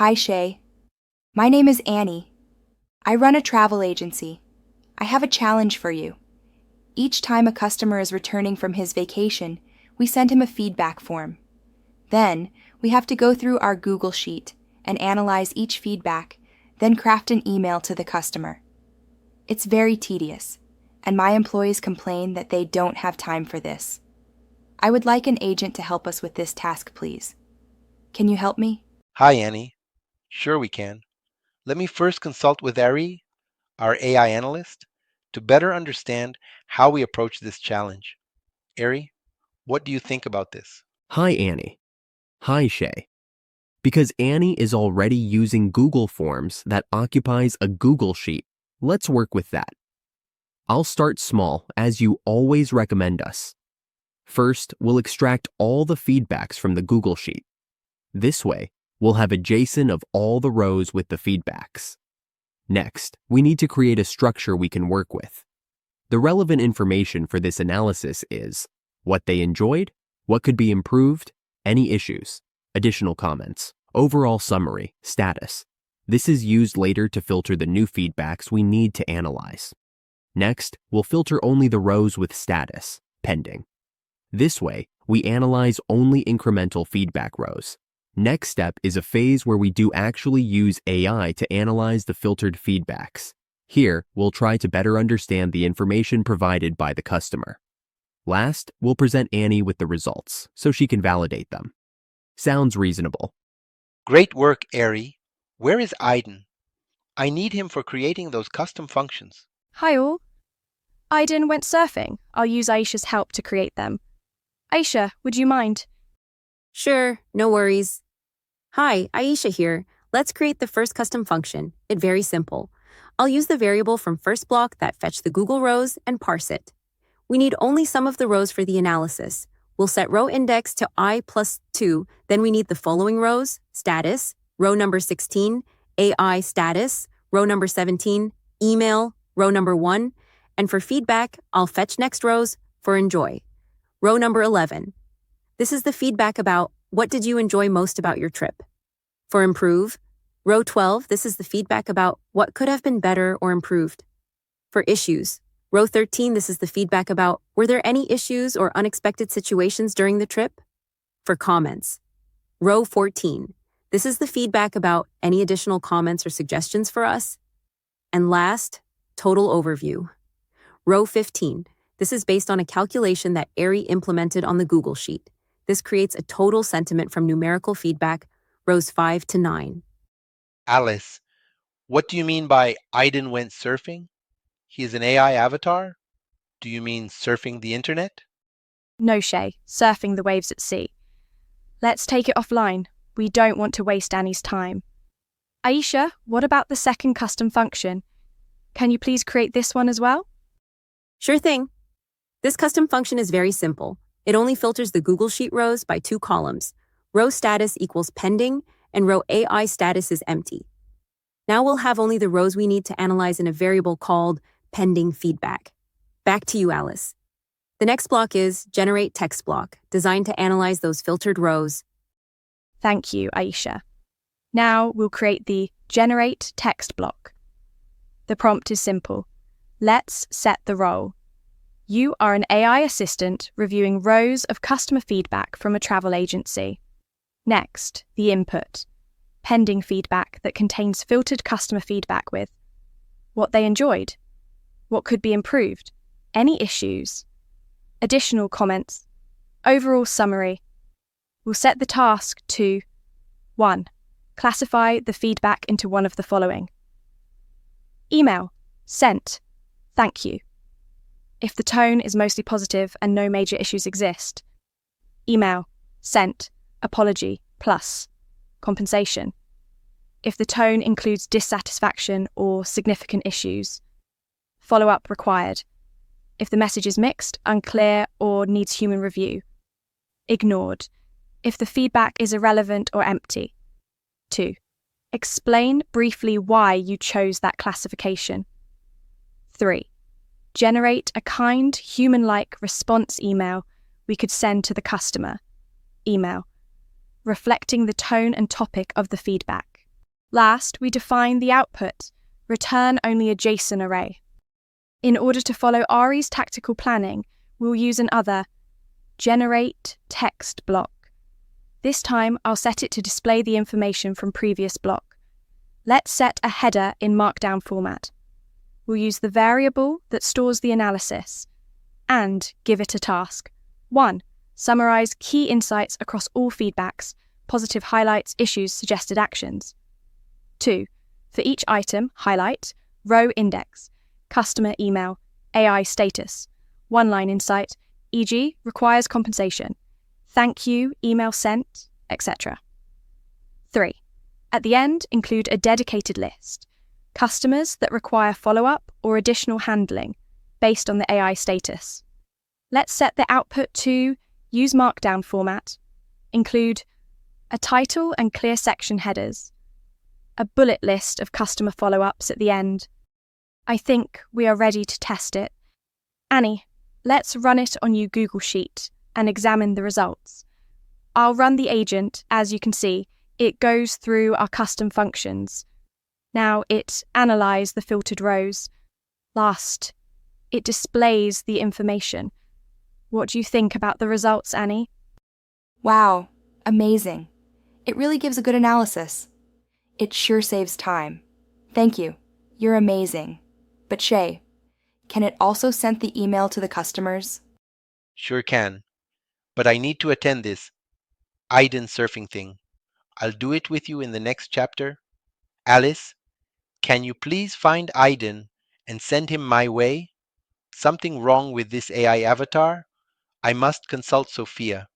Hi, Shay. My name is Annie. I run a travel agency. I have a challenge for you. Each time a customer is returning from his vacation, we send him a feedback form. Then, we have to go through our Google Sheet and analyze each feedback, then craft an email to the customer. It's very tedious, and my employees complain that they don't have time for this. I would like an agent to help us with this task, please. Can you help me? Hi, Annie. Sure we can. Let me first consult with Ari, our AI analyst, to better understand how we approach this challenge. Ari, what do you think about this? Hi, Annie. Hi, Shay. Because Annie is already using Google Forms that occupies a Google Sheet, let's work with that. I'll start small, as you always recommend us. First, we'll extract all the feedbacks from the Google Sheet. This way, we'll have a JSON of all the rows with the feedbacks. Next, we need to create a structure we can work with. The relevant information for this analysis is what they enjoyed, what could be improved, any issues, additional comments, overall summary, status. This is used later to filter the new feedbacks we need to analyze. Next, we'll filter only the rows with status, pending. This way, we analyze only incremental feedback rows. Next step is a phase where we do actually use AI to analyze the filtered feedbacks. Here, we'll try to better understand the information provided by the customer. Last, we'll present Annie with the results, so she can validate them. Sounds reasonable. Great work, Ari. Where is Aiden? I need him for creating those custom functions. Hi all. Aiden went surfing. I'll use Aisha's help to create them. Aisha, would you mind? Sure, no worries. Hi, Aisha here. Let's create the first custom function. It's very simple. I'll use the variable from first block that fetch the Google rows and parse it. We need only some of the rows for the analysis. We'll set row index to i+2, then we need the following rows: status, row number 16, AI status, row number 17, email, row number 1, and for feedback, I'll fetch next rows for enjoy. Row number 11. This is the feedback about what did you enjoy most about your trip. For improve, row 12, this is the feedback about what could have been better or improved. For issues, row 13, this is the feedback about were there any issues or unexpected situations during the trip. For comments, row 14, this is the feedback about any additional comments or suggestions for us. And last, total overview. Row 15, this is based on a calculation that Ari implemented on the Google Sheet. This creates a total sentiment from numerical feedback, rows 5 to 9. Alice, what do you mean by Aiden went surfing? He is an AI avatar? Do you mean surfing the internet? No, Shay, surfing the waves at sea. Let's take it offline. We don't want to waste Annie's time. Aisha, what about the second custom function? Can you please create this one as well? Sure thing. This custom function is very simple. It only filters the Google Sheet rows by 2 columns. Row status equals pending, and row AI status is empty. Now we'll have only the rows we need to analyze in a variable called pending feedback. Back to you, Alice. The next block is generate text block, designed to analyze those filtered rows. Thank you, Aisha. Now we'll create the generate text block. The prompt is simple. Let's set the role. You are an AI assistant reviewing rows of customer feedback from a travel agency. Next, the input. Pending feedback that contains filtered customer feedback with what they enjoyed, what could be improved, any issues, additional comments, overall summary. We'll set the task to 1. Classify the feedback into one of the following. Email, sent, thank you. If the tone is mostly positive and no major issues exist. Email, sent, apology, plus, compensation. If the tone includes dissatisfaction or significant issues. Follow-up required. If the message is mixed, unclear, or needs human review. Ignored. If the feedback is irrelevant or empty. 2. Explain briefly why you chose that classification. 3. Generate a kind, human-like response email we could send to the customer. Email, reflecting the tone and topic of the feedback. Last, we define the output, return only a JSON array. In order to follow Ari's tactical planning, we'll use another generate text block. This time, I'll set it to display the information from previous block. Let's set a header in Markdown format. We'll use the variable that stores the analysis and give it a task. 1. Summarize key insights across all feedbacks, positive highlights, issues, suggested actions. 2. For each item, highlight, row index, customer email, AI status, one-line insight, e.g., requires compensation, thank you, email sent, etc. 3. At the end, include a dedicated list, customers that require follow-up or additional handling based on the AI status. Let's set the output to use Markdown format, include a title and clear section headers, a bullet list of customer follow-ups at the end. I think we are ready to test it. Annie, let's run it on your Google Sheet and examine the results. I'll run the agent. As you can see, it goes through our custom functions. Now it analyzes the filtered rows. Last, it displays the information. What do you think about the results, Annie? Wow, amazing. It really gives a good analysis. It sure saves time. Thank you. You're amazing. But Shay, can it also send the email to the customers? Sure can. But I need to attend this Aiden surfing thing. I'll do it with you in the next chapter. Alice, can you please find Aiden and send him my way? Something wrong with this AI avatar? I must consult Sophia.